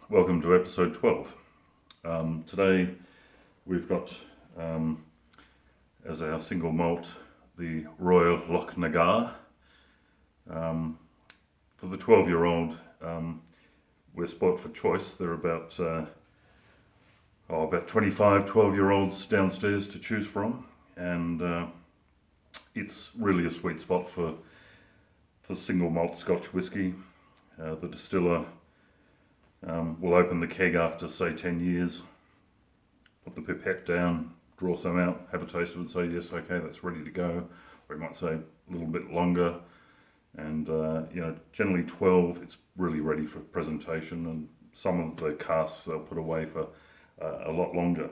welcome to episode 12. Today we've got as our single malt the Royal Lochnagar. For the 12-year-old, we're spoilt for choice. There are about 25 12-year-olds downstairs to choose from, and it's really a sweet spot for single malt Scotch whisky. The distiller will open the keg after, say, 10 years, put the pipette down, draw some out, have a taste of it, say, yes, okay, that's ready to go. Or he might say a little bit longer. And, generally 12, it's really ready for presentation. And some of the casks they'll put away for a lot longer.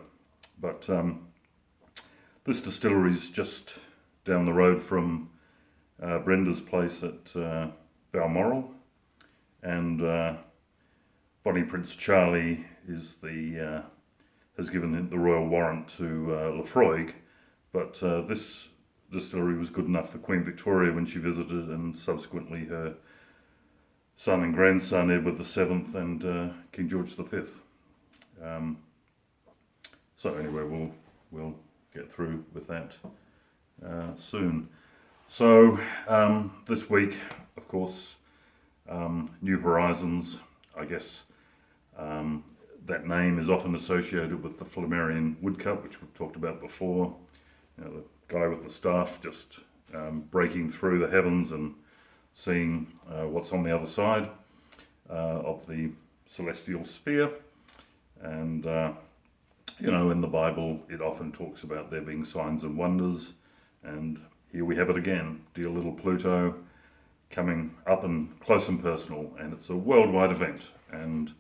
But this distillery is just down the road from Brenda's place at Balmoral. And Bonnie Prince Charlie is has given the royal warrant to Lefroy, but this distillery was good enough for Queen Victoria when she visited, and subsequently her son and grandson Edward VII and King George V. So anyway, we'll get through with that soon. So this week, of course, New Horizons, I guess. That name is often associated with the Flammarion woodcut, which we've talked about before. The guy with the staff just breaking through the heavens and seeing what's on the other side of the celestial sphere. And, in the Bible, it often talks about there being signs and wonders. And here we have it again, dear little Pluto, coming up and close and personal, and it's a worldwide event, and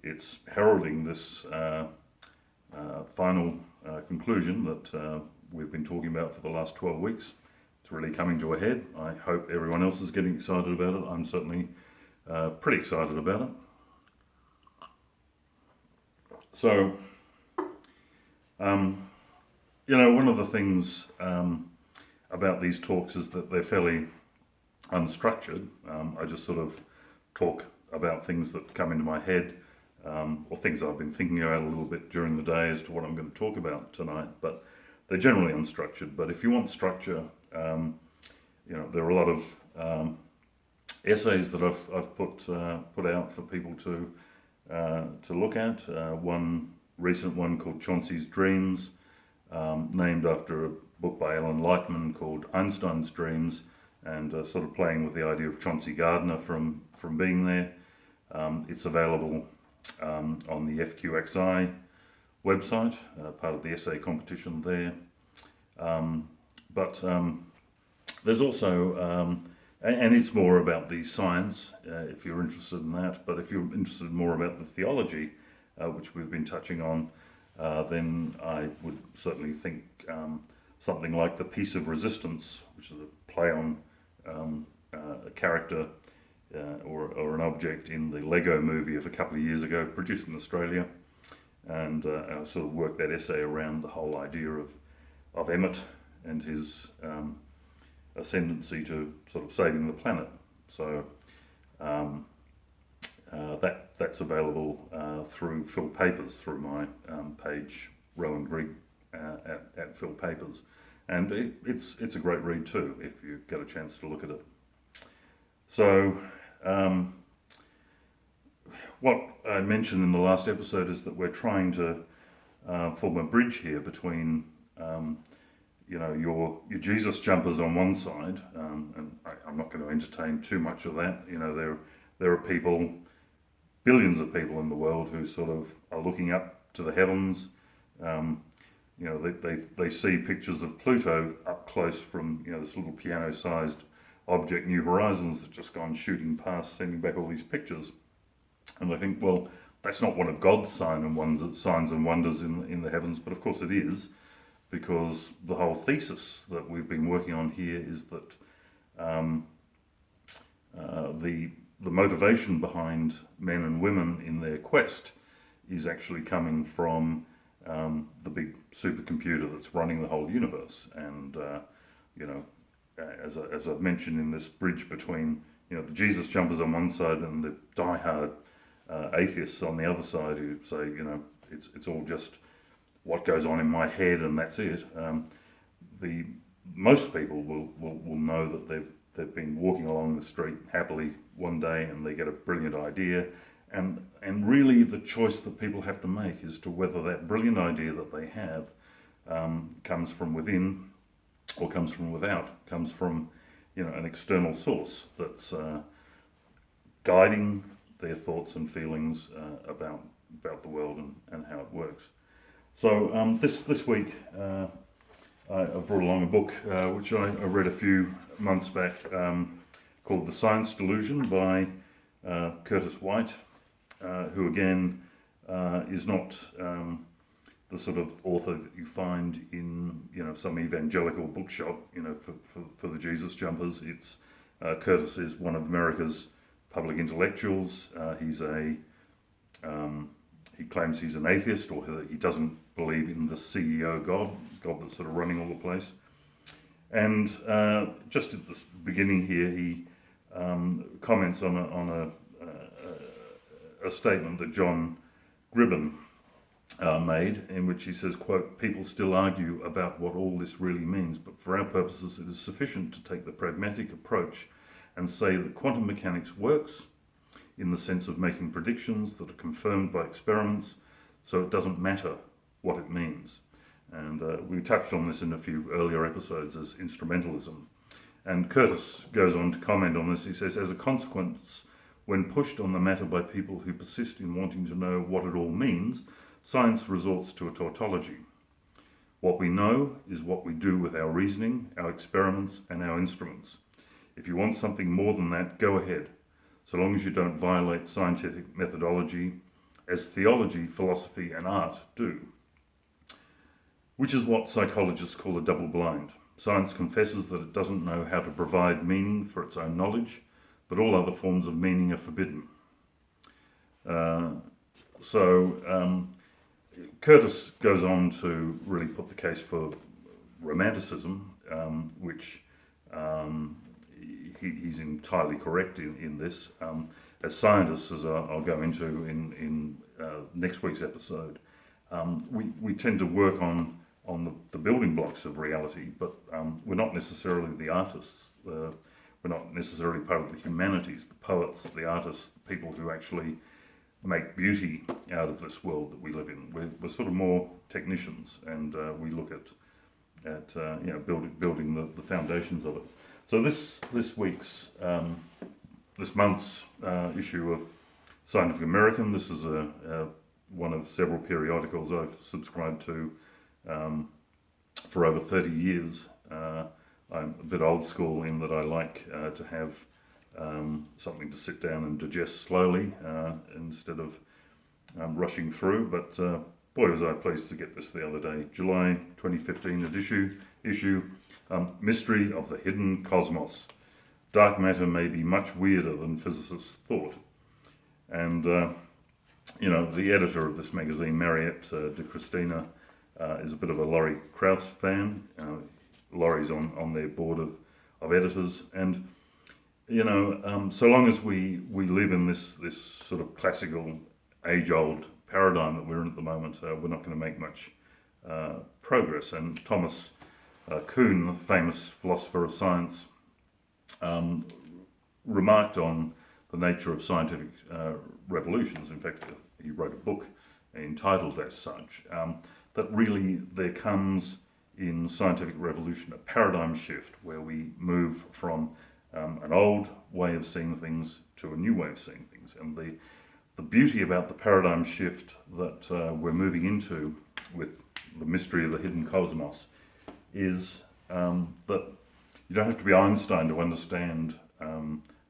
it's heralding this final conclusion that we've been talking about for the last 12 weeks. It's really coming to a head. I hope everyone else is getting excited about it. I'm certainly pretty excited about it. So, one of the things about these talks is that they're fairly unstructured. I just sort of talk about things that come into my head, or things I've been thinking about a little bit during the day as to what I'm going to talk about tonight, but they're generally unstructured. But if you want structure, there are a lot of essays that I've put out for people to look at. One recent one called Chauncey's Dreams, named after a book by Alan Lightman called Einstein's Dreams, and sort of playing with the idea of Chauncey Gardiner from being there. It's available on the FQXi website, part of the essay competition there. But there's also, and it's more about the science, if you're interested in that, but if you're interested more about the theology, which we've been touching on, then I would certainly think something like The Piece of Resistance, which is a play on a character or an object in the Lego movie of a couple of years ago, produced in Australia, and I sort of worked that essay around the whole idea of Emmett and his ascendancy to sort of saving the planet. So that's available through PhilPapers, through my page Rowan Grigg at PhilPapers, and it's a great read too if you get a chance to look at it. So what I mentioned in the last episode is that we're trying to form a bridge here between your Jesus jumpers on one side, and I'm not going to entertain too much of that. There are people, billions of people in the world who sort of are looking up to the heavens. They see pictures of Pluto up close from this little piano-sized object, New Horizons, that's just gone shooting past, sending back all these pictures, and they think, well, that's not one of God's signs and wonders in the heavens, but of course it is, because the whole thesis that we've been working on here is that the motivation behind men and women in their quest is actually coming from the big supercomputer that's running the whole universe. And as I've mentioned in this bridge between the Jesus jumpers on one side and the diehard atheists on the other side who say, it's all just what goes on in my head and that's it. Most people will know that they've been walking along the street happily one day and they get a brilliant idea, and really the choice that people have to make is to whether that brilliant idea that they have comes from within or comes from without, comes from an external source that's guiding their thoughts and feelings about the world and how it works. So this week I've brought along a book which I read a few months back called The Science Delusion by Curtis White, who again is not the sort of author that you find in some evangelical bookshop for the Jesus jumpers. It's Curtis is one of America's public intellectuals. He claims he's an atheist, or he doesn't believe in the CEO God that's sort of running all the place. And just at the beginning here, he comments on a statement that John Gribben made, in which he says, quote, "People still argue about what all this really means, but for our purposes it is sufficient to take the pragmatic approach and say that quantum mechanics works in the sense of making predictions that are confirmed by experiments, so it doesn't matter what it means." And we touched on this in a few earlier episodes as instrumentalism. And Curtis goes on to comment on this. He says, "As a consequence, when pushed on the matter by people who persist in wanting to know what it all means, science resorts to a tautology. What we know is what we do with our reasoning, our experiments, and our instruments. If you want something more than that, go ahead, so long as you don't violate scientific methodology, as theology, philosophy, and art do. Which is what psychologists call a double blind. Science confesses that it doesn't know how to provide meaning for its own knowledge, but all other forms of meaning are forbidden." Curtis goes on to really put the case for romanticism, which he's entirely correct in this. As scientists, as I'll go into in next week's episode, we tend to work on the building blocks of reality, but we're not necessarily the artists. We're not necessarily part of the humanities, the poets, the artists, the people who actually make beauty out of this world that we live in. We're sort of more technicians, and we look at building the foundations of it. So this month's issue of Scientific American, this is one of several periodicals I've subscribed to for over 30 years. I'm a bit old school in that I like to have something to sit down and digest slowly instead of rushing through. But boy, was I pleased to get this the other day. July 2015 issue, Mystery of the Hidden Cosmos. Dark matter may be much weirder than physicists thought. And, the editor of this magazine, Mariette de Cristina, is a bit of a Laurie Krauss fan. Laurie's on their board of editors. And, so long as we live in this sort of classical, age-old paradigm that we're in at the moment, we're not going to make much progress. And Thomas Kuhn, the famous philosopher of science, remarked on the nature of scientific revolutions. In fact, he wrote a book entitled as such, that really there comes in scientific revolution a paradigm shift where we move from an old way of seeing things to a new way of seeing things. And the beauty about the paradigm shift that we're moving into with the mystery of the hidden cosmos is that you don't have to be Einstein to understand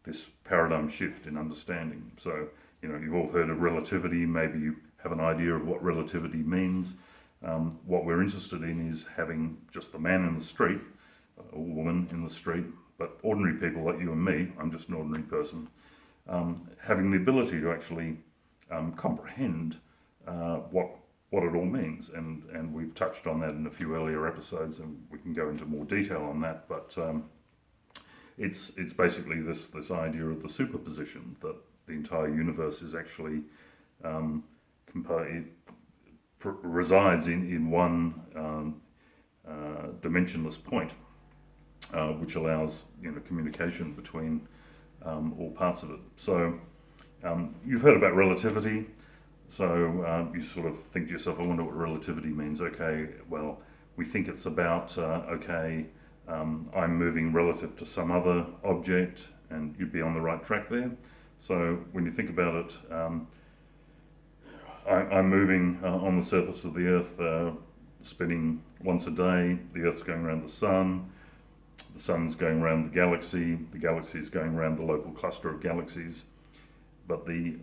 this paradigm shift in understanding. So, you've all heard of relativity. Maybe you have an idea of what relativity means. What we're interested in is having just the man in the street, or woman in the street, but ordinary people like you and me, I'm just an ordinary person, having the ability to actually comprehend what it all means. And we've touched on that in a few earlier episodes, and we can go into more detail on that, but it's basically this idea of the superposition, that the entire universe is actually resides in one dimensionless point, which allows communication between all parts of it. So you've heard about relativity. So you sort of think to yourself, I wonder what relativity means. Okay, well, we think it's about, I'm moving relative to some other object, and you'd be on the right track there. So when you think about it, I'm moving on the surface of the Earth, spinning once a day. The Earth's going around the sun's going around the galaxy is going around the local cluster of galaxies. But the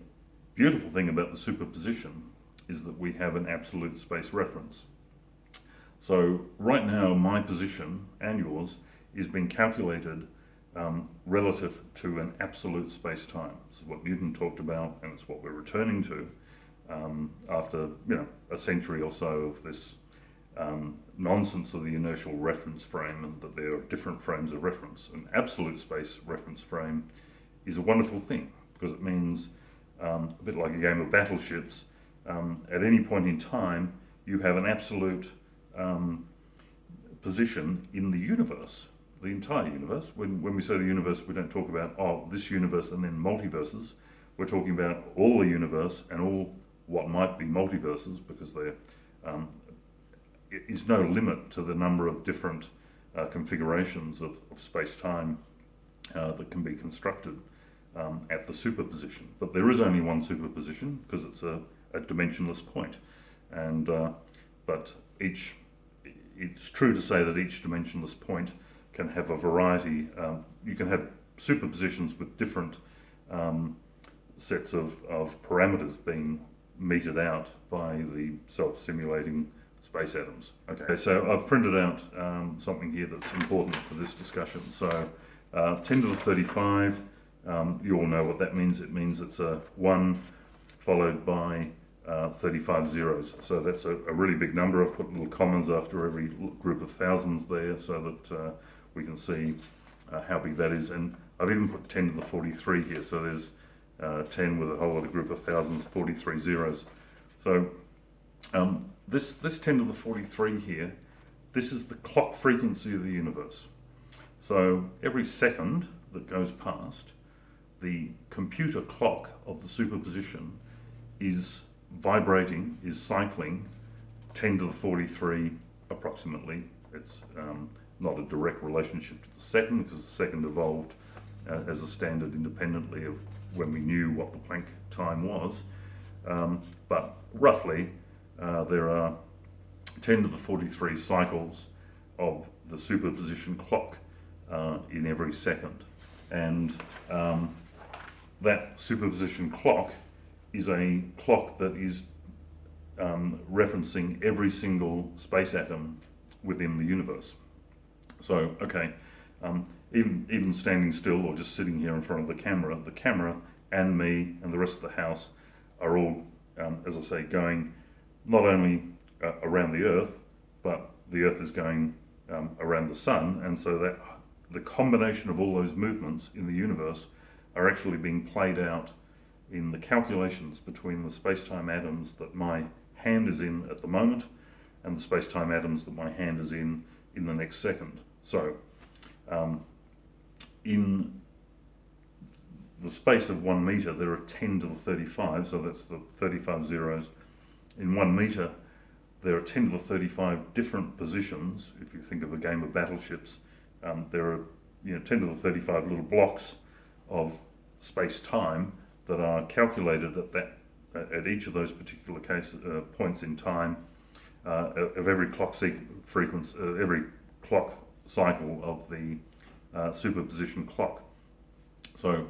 beautiful thing about the superposition is that we have an absolute space reference. So right now, my position and yours is being calculated relative to an absolute space-time. This is what Newton talked about, and it's what we're returning to after a century or so of this nonsense of the inertial reference frame, and that there are different frames of reference. An absolute space reference frame is a wonderful thing, because it means, a bit like a game of battleships, at any point in time you have an absolute position in the universe, the entire universe. When we say the universe, we don't talk about this universe and then multiverses. We're talking about all the universe and all what might be multiverses, because there is no limit to the number of different configurations of space-time that can be constructed at the superposition. But there is only one superposition, because it's a dimensionless point. And but it's true to say that each dimensionless point can have a variety. You can have superpositions with different sets of parameters being meted out by the self-simulating space atoms. Okay, so I've printed out something here that's important for this discussion. So 10 to the 35, you all know what that means. It means it's a 1 followed by 35 zeros. So that's a really big number. I've put little commas after every group of thousands there, so that we can see how big that is. And I've even put 10 to the 43 here, so there's 10 with a whole other group of thousands, 43 zeros. So this 10 to the 43 here, this is the clock frequency of the universe. So every second that goes past, the computer clock of the superposition is vibrating, is cycling 10 to the 43 approximately. It's not a direct relationship to the second, because the second evolved as a standard independently of when we knew what the Planck time was. But roughly, there are 10 to the 43 cycles of the superposition clock in every second. And that superposition clock is a clock that is referencing every single space atom within the universe. So, okay, even standing still or just sitting here in front of the camera and me and the rest of the house are all, as I say, going not only around the Earth, but the Earth is going around the Sun, and so that the combination of all those movements in the universe are actually being played out in the calculations between the space-time atoms that my hand is in at the moment and the space-time atoms that my hand is in the next second. So in the space of 1 meter, there are 10 to the 35, so that's the 35 zeros. In 1 meter, there are 10 to the 35 different positions. If you think of a game of battleships, there are 10 to the 35 little blocks of space-time that are calculated at each of those particular points in time of every clock frequency, every clock cycle of the superposition clock. So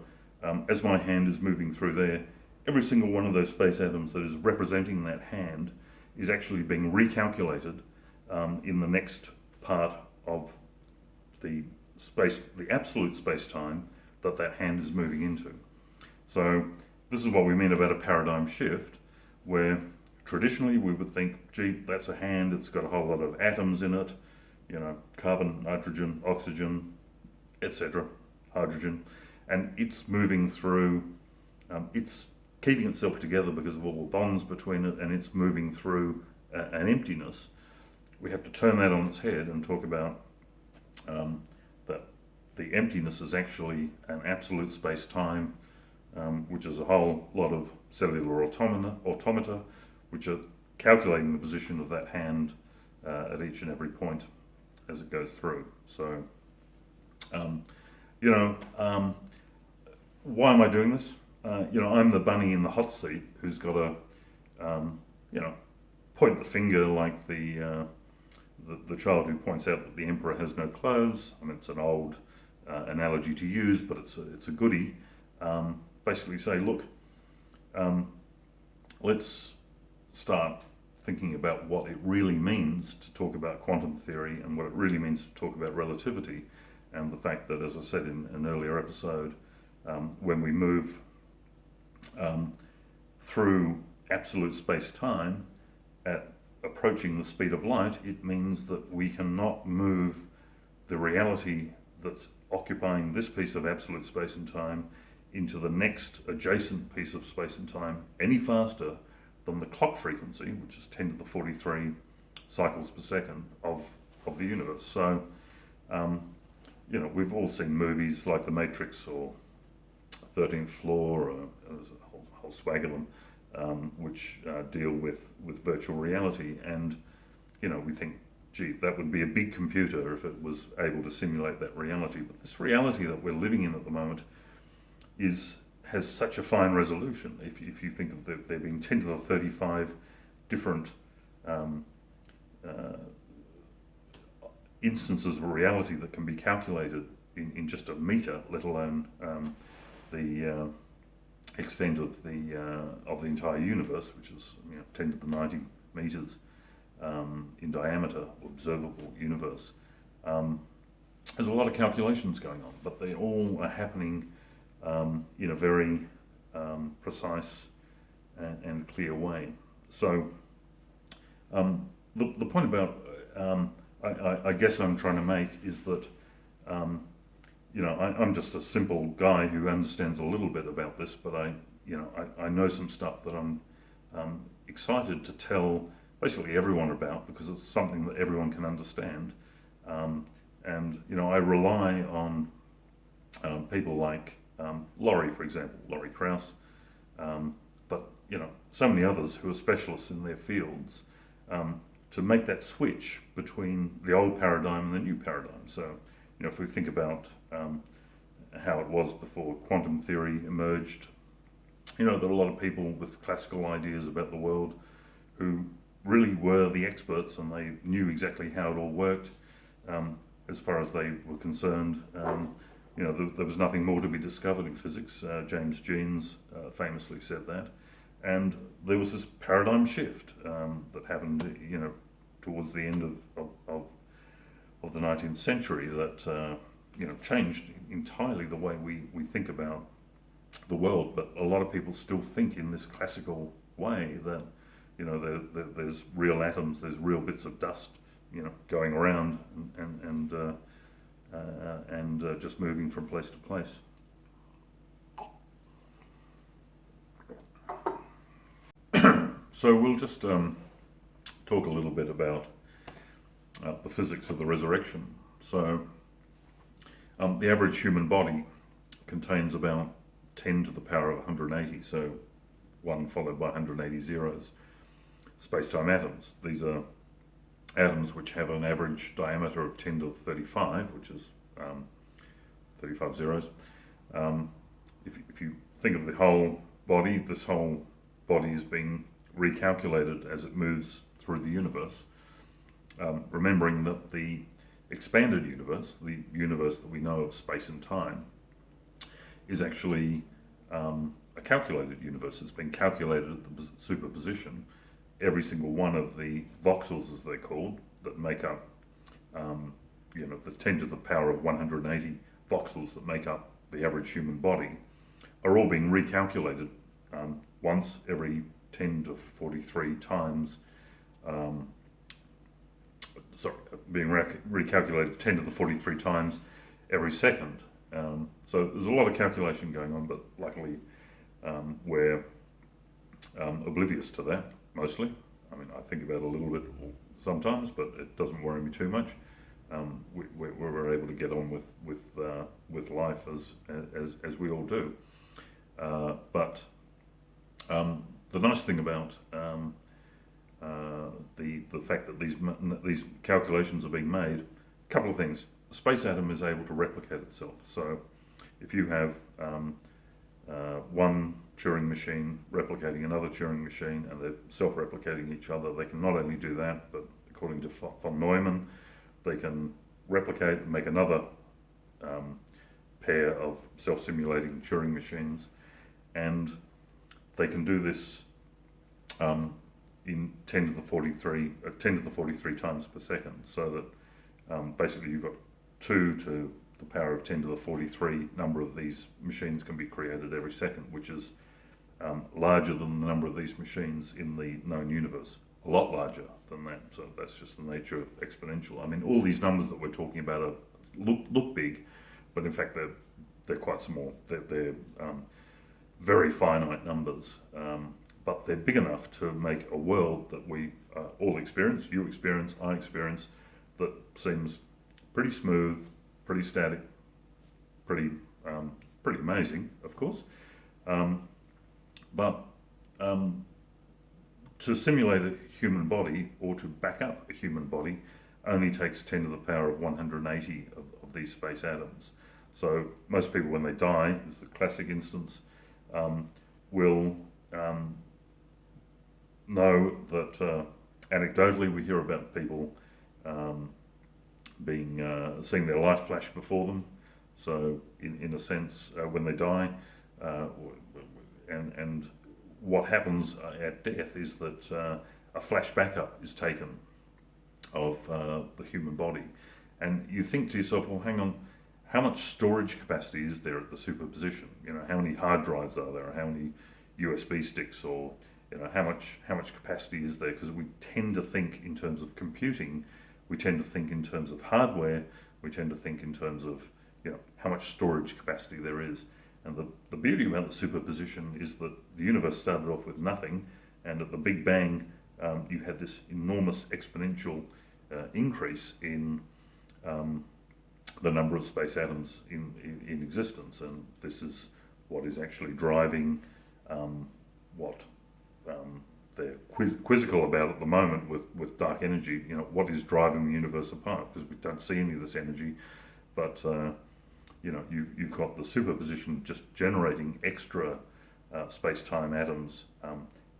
as my hand is moving through there, every single one of those space atoms that is representing that hand is actually being recalculated in the next part of the absolute space-time that hand is moving into. So this is what we mean about a paradigm shift, where traditionally we would think, gee, that's a hand, it's got a whole lot of atoms in it, carbon, nitrogen, oxygen, etc., hydrogen, and it's moving through it's keeping itself together because of all the bonds between it, and it's moving through an emptiness. We have to turn that on its head and talk about that the emptiness is actually an absolute space-time, which is a whole lot of cellular automata, which are calculating the position of that hand at each and every point as it goes through. So, why am I doing this? I'm the bunny in the hot seat who's got to, point the finger like the child who points out that the emperor has no clothes. I mean, it's an old analogy to use, but it's a goodie. Basically say, look, let's start thinking about what it really means to talk about quantum theory and what it really means to talk about relativity, and the fact that, as I said in an earlier episode, when we move through absolute space-time at approaching the speed of light, it means that we cannot move the reality that's occupying this piece of absolute space and time into the next adjacent piece of space and time any faster than the clock frequency, which is 10 to the 43 cycles per second of the universe. So, we've all seen movies like The Matrix or 13th Floor, or there's a whole swag of them, which deal with virtual reality. And, we think, gee, that would be a big computer if it was able to simulate that reality. But this reality that we're living in at the moment has such a fine resolution. If you think of there being 10 to the 35 different instances of reality that can be calculated in just a meter, let alone the extent of the entire universe, which is 10 to the 90 meters in diameter, observable universe. There's a lot of calculations going on, but they all are happening in a very precise and clear way. So the point about I guess I'm trying to make is that I'm just a simple guy who understands a little bit about this, but I know some stuff that I'm excited to tell basically everyone about, because it's something that everyone can understand. And I rely on people like Laurie, for example, Laurie Krauss, but so many others who are specialists in their fields, to make that switch between the old paradigm and the new paradigm. So, if we think about how it was before quantum theory emerged, there are a lot of people with classical ideas about the world who really were the experts, and they knew exactly how it all worked. As far as they were concerned, there was nothing more to be discovered in physics. James Jeans famously said that. And there was this paradigm shift that happened, towards the end of the 19th century that, changed entirely the way we think about the world. But a lot of people still think in this classical way that, there's real atoms, there's real bits of dust, going around and just moving from place to place. So we'll just talk a little bit about the physics of the resurrection. So the average human body contains about 10 to the power of 180, so 1 followed by 180 zeros, space-time atoms. These are atoms which have an average diameter of 10 to the 35, which is 35 zeros. If you think of the whole body, this whole body is being recalculated as it moves through the universe, remembering that the expanded universe, the universe that we know of space and time, is actually a calculated universe. It's been calculated at the superposition. Every single one of the voxels, as they're called, that make up, the 10 to the power of 180 voxels that make up the average human body, are all being recalculated once every 10 to 43 times, being recalculated 10 to the 43 times every second. So there's a lot of calculation going on, but luckily we're oblivious to that mostly. I mean, I think about it a little bit sometimes, but it doesn't worry me too much. We're able to get on with life as we all do. But the nice thing about the fact that these calculations are being made, a couple of things. The space atom is able to replicate itself. So if you have one Turing machine replicating another Turing machine and they're self-replicating each other, they can not only do that, but according to von Neumann, they can replicate and make another pair of self-simulating Turing machines, and they can do this in 10 to the 43 times per second, so that basically you've got 2 to the power of 10 to the 43 number of these machines can be created every second, which is larger than the number of these machines in the known universe. A lot larger than that. So that's just the nature of exponential. I mean, all these numbers that we're talking about look big, but in fact they're quite small. They're very finite numbers, but they're big enough to make a world that we all experience, you experience, I experience, that seems pretty smooth, pretty static, pretty amazing, of course. But to simulate a human body or to back up a human body only takes 10 to the power of 180 of these space atoms. So most people, when they die, is the classic instance, will know that anecdotally we hear about people seeing their life flash before them. So in a sense, when they die, and what happens at death is that a flash backup is taken of the human body, and you think to yourself, well, hang on, how much storage capacity is there at the superposition? You know, how many hard drives are there, or how many USB sticks, or you know, how much capacity is there? Because we tend to think in terms of computing, we tend to think in terms of hardware, we tend to think in terms of, you know, how much storage capacity there is. And the beauty about the superposition is that the universe started off with nothing, and at the Big Bang you had this enormous exponential increase in the number of space atoms in existence, and this is what is actually driving what they're quizzical about at the moment with dark energy. You know, what is driving the universe apart? Because we don't see any of this energy, but you know, you've got the superposition just generating extra space-time atoms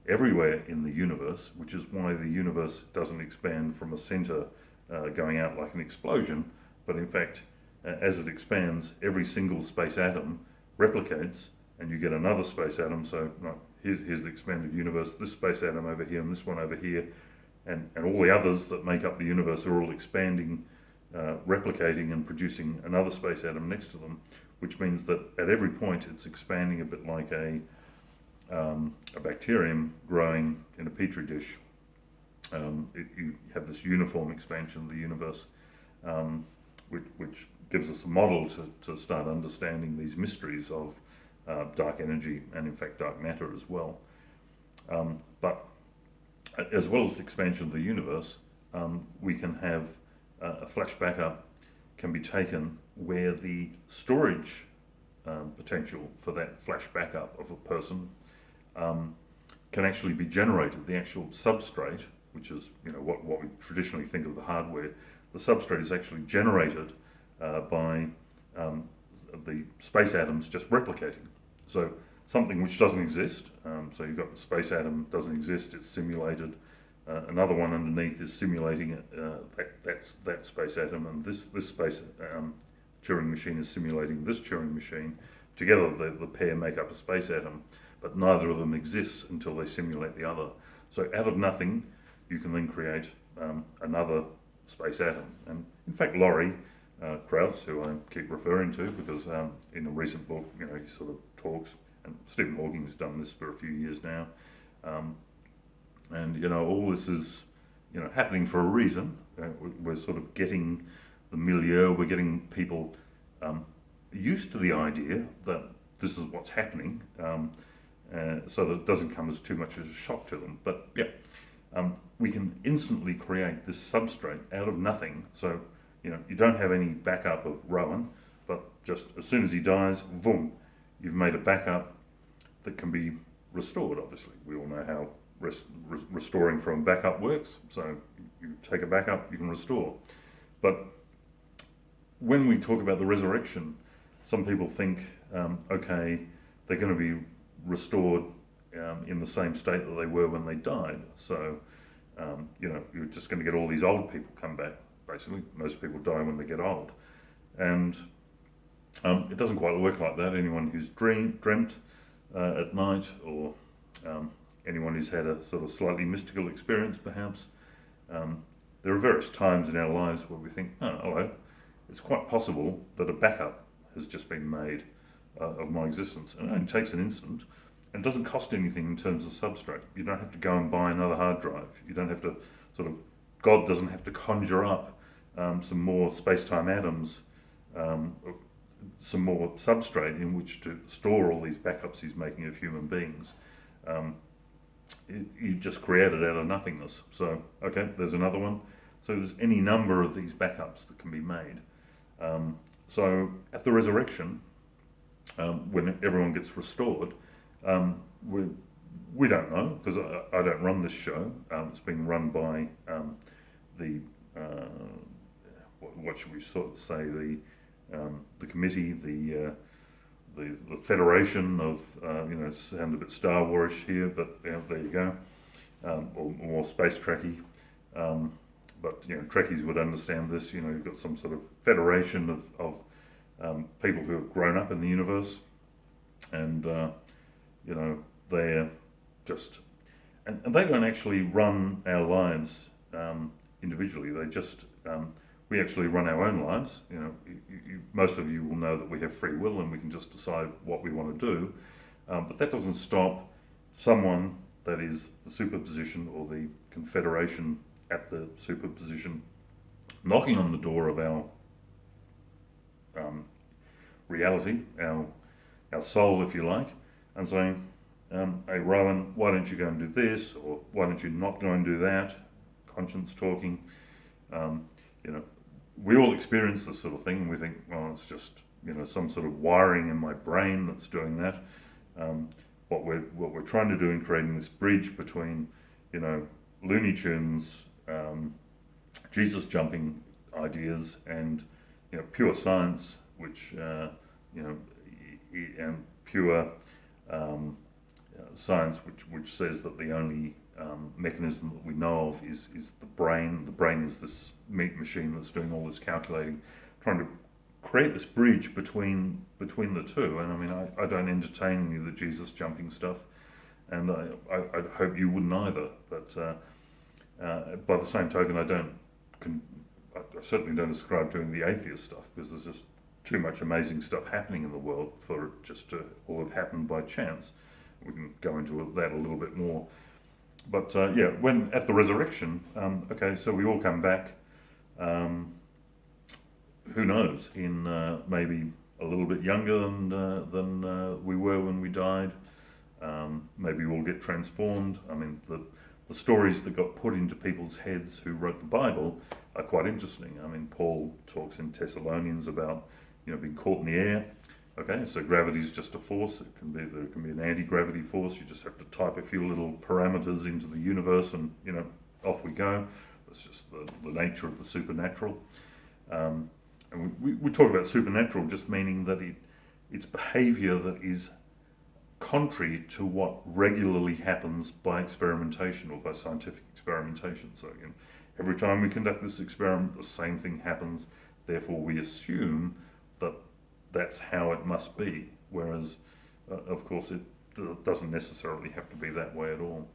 everywhere in the universe, which is why the universe doesn't expand from a center going out like an explosion, but in fact, as it expands, every single space atom replicates, and you get another space atom. So here's the expanded universe, this space atom over here and this one over here, and all the others that make up the universe are all expanding, replicating and producing another space atom next to them, which means that at every point it's expanding a bit like a bacterium growing in a petri dish. You have this uniform expansion of the universe, which gives us a model to start understanding these mysteries of dark energy and in fact dark matter as well. But as well as the expansion of the universe, we can have a flash backup can be taken where the storage potential for that flash backup of a person can actually be generated. The actual substrate, which is, you know, what we traditionally think of the hardware, the substrate is actually generated by the space atoms just replicating. So something which doesn't exist, so you've got the space atom doesn't exist, it's simulated. Another one underneath is simulating it, that space atom, and this space Turing machine is simulating this Turing machine. Together the pair make up a space atom, but neither of them exists until they simulate the other. So out of nothing, you can then create another space atom. And in fact, Laurie Krauss, who I keep referring to because in a recent book, you know, he sort of talks, and Stephen Hawking's done this for a few years now. And you know, all this is, you know, happening for a reason. We're sort of getting the milieu, we're getting people used to the idea that this is what's happening. so that it doesn't come as too much as a shock to them. But yeah, we can instantly create this substrate out of nothing. So, you don't have any backup of Rowan, but just as soon as he dies, boom, you've made a backup that can be restored. Obviously, we all know how restoring from backup works. So you take a backup, you can restore. But when we talk about the resurrection, some people think, okay, they're going to be restored in the same state that they were when they died. So, you're just going to get all these old people come back. Basically, most people die when they get old. And it doesn't quite work like that. Anyone who's dreamt at night, or anyone who's had a sort of slightly mystical experience perhaps, there are various times in our lives where we think, oh, hello, it's quite possible that a backup has just been made of my existence. And it only takes an instant, and doesn't cost anything in terms of substrate. You don't have to go and buy another hard drive. You don't have to God doesn't have to conjure up some more space-time atoms, some more substrate in which to store all these backups he's making of human beings. You just create it out of nothingness. So, okay, there's another one. So there's any number of these backups that can be made. So at the resurrection, when everyone gets restored, we don't know, because I don't run this show. It's being run by what should we sort of say, the committee, the federation of, sound a bit Star Warish here, but there you go, or more space Trekkie. But Trekkies would understand this. You've got some sort of federation of people who have grown up in the universe, and they're just, and they don't actually run our lives individually. They just we actually run our own lives. Most of you will know that we have free will and we can just decide what we want to do, but that doesn't stop someone that is the superposition or the confederation at the superposition knocking on the door of our reality, our soul, if you like, and saying, hey Rowan, why don't you go and do this, or why don't you not go and do that? Conscience talking. We all experience this sort of thing, and we think, well, it's just some sort of wiring in my brain that's doing that. What we're trying to do in creating this bridge between Looney Tunes, Jesus jumping ideas, and pure science, which and pure science, which says that the only mechanism that we know of is the brain. The brain is this meat machine that's doing all this calculating, trying to create this bridge between the two. And I mean, I don't entertain any of the Jesus jumping stuff, and I hope you wouldn't either. But by the same token, I certainly don't ascribe to the atheist stuff, because there's just too much amazing stuff happening in the world for it just to all have happened by chance. We can go into that a little bit more. But when at the resurrection, okay, so we all come back, who knows, in maybe a little bit younger than we were when we died. Maybe we'll get transformed. I mean, the stories that got put into people's heads who wrote the Bible are quite interesting. I mean, Paul talks in Thessalonians about being caught in the air. Okay, so gravity is just a force. There can be an anti-gravity force. You just have to type a few little parameters into the universe, and off we go. That's just the nature of the supernatural. And we talk about supernatural just meaning that it's behaviour that is contrary to what regularly happens by experimentation or by scientific experimentation. So every time we conduct this experiment, the same thing happens. Therefore, we assume that that's how it must be, whereas of course it doesn't necessarily have to be that way at all.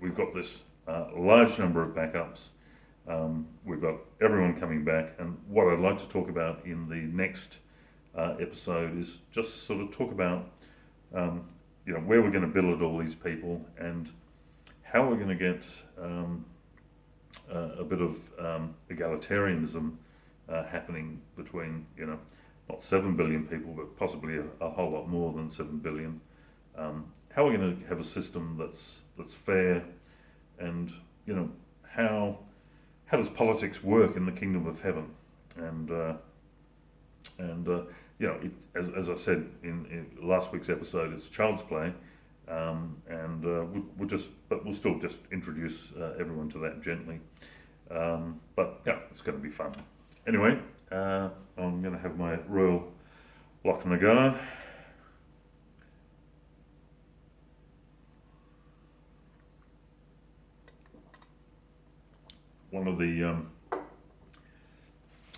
We've got this large number of backups. We've got everyone coming back, and what I'd like to talk about in the next episode is just sort of talk about where we're going to billet all these people, and how we're going to get a bit of egalitarianism happening between not 7 billion people, but possibly a whole lot more than 7 billion. How are we going to have a system that's fair, and how does politics work in the kingdom of heaven? As I said in last week's episode, it's child's play, we'll still just introduce everyone to that gently. But yeah, it's going to be fun. Anyway, I'm going to have my Royal Lochnagar. One of the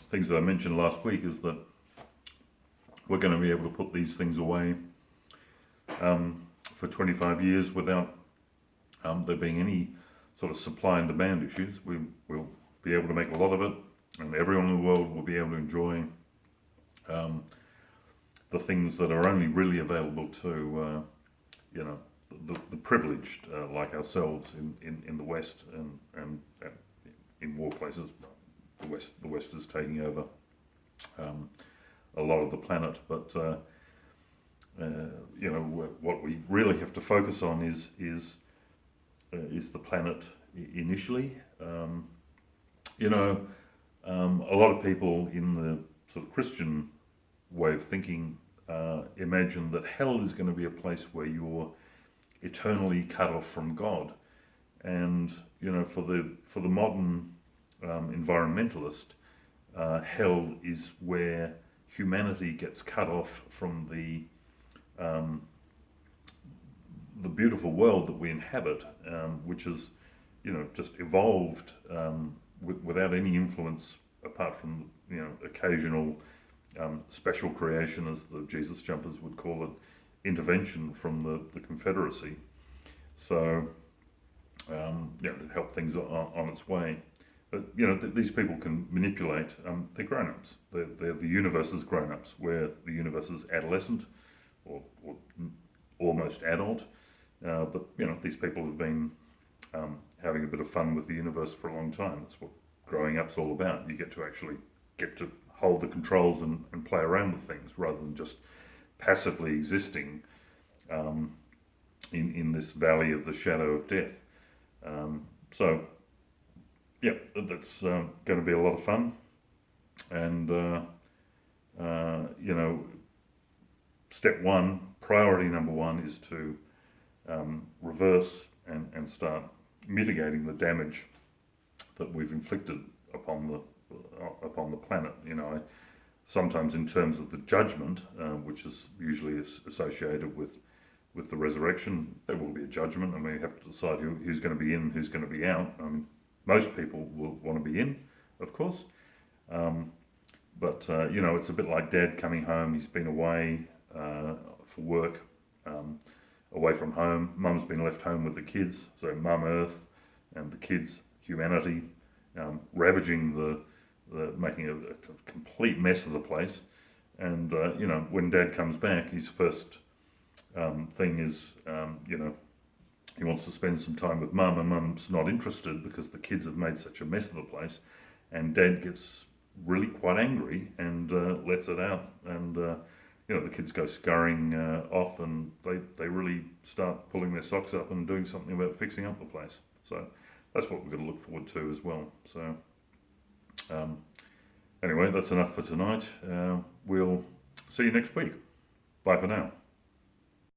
things that I mentioned last week is that we're going to be able to put these things away for 25 years without there being any sort of supply and demand issues. We'll be able to make a lot of it, and everyone in the world will be able to enjoy the things that are only really available to the privileged like ourselves in the West and in war places. The West is taking over a lot of the planet, but what we really have to focus on is the planet initially. A lot of people in the sort of Christian way of thinking imagine that hell is going to be a place where you're eternally cut off from God, and for the modern environmentalist, hell is where humanity gets cut off from the beautiful world that we inhabit, which is just evolved without any influence apart from occasional special creation, as the Jesus jumpers would call it, intervention from the Confederacy. So to help things on its way. But these people can manipulate. They're grown-ups. They're the universe's grown-ups, where the universe is adolescent or almost adult. But these people have been having a bit of fun with the universe for a long time. That's what growing up's all about. You get to hold the controls and play around with things, rather than just passively existing in this valley of the shadow of death. That's going to be a lot of fun. And step one, priority number one, is to reverse and start mitigating the damage that we've inflicted upon the planet. Sometimes in terms of the judgment, which is usually associated with the resurrection. There will be a judgment, and we have to decide who's going to be in and who's going to be out. Most people will want to be in, of course, but it's a bit like Dad coming home. He's been away for work, away from home. Mum's been left home with the kids, so Mum Earth and the kids, humanity, ravaging making a complete mess of the place. And when Dad comes back, his first thing is he wants to spend some time with Mum, and Mum's not interested because the kids have made such a mess of the place, and Dad gets really quite angry and lets it out, and the kids go scurrying off, and they really start pulling their socks up and doing something about fixing up the place. So that's what we're going to look forward to as well. So anyway, that's enough for tonight. We'll see you next week. Bye for now.